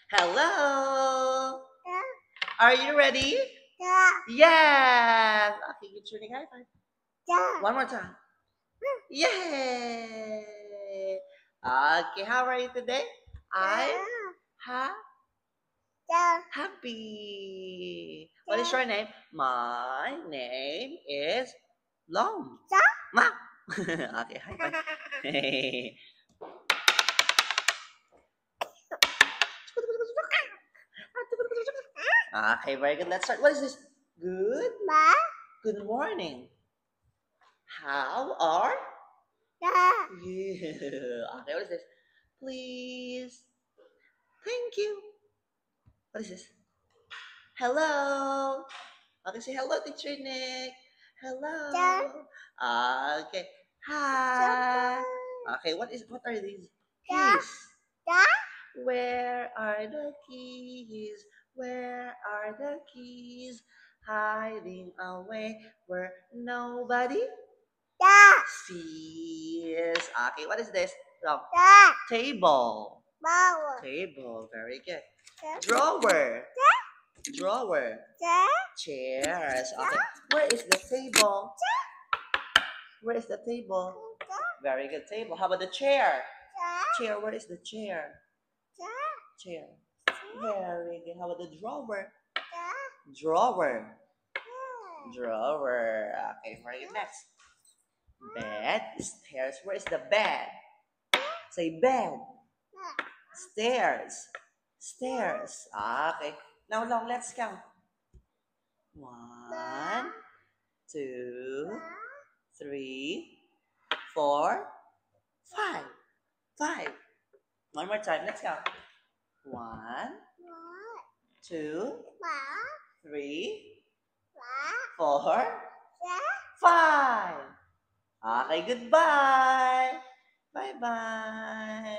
Hello. Are you ready? Yes. Okay, give Trini high five. One more time. Yay. Okay, how are you today? I'm happy. What is your name? My name is Long. Ma. Okay, high five. Okay, very good. Let's start. What is this? Good. Good morning. How are you? Okay, what is this? Please. Thank you. What is this? Hello. Okay, say hello, teacher Nick. Hello. Okay. Hi. Okay, what are these keys? Where are the keys? Where are the keys? Hiding away where nobody sees. Okay, what is this? Oh, table. Table. Very good. Drawer. Drawer. Chairs. Okay. Where is the table? Where is the table? Very good table. How about the chair? Chair. Where is the chair? Chair. Very good. How about the drawer? Drawer. Drawer. Okay, very good. Next. Bed. Stairs. Where is the bed? Say bed. Stairs. Stairs. Okay. Now long, let's count. 1, 2, 3, 4, 5. 5. One more time. Let's count. 1, 2, 3, 4, 5. Okay, goodbye. Bye-bye.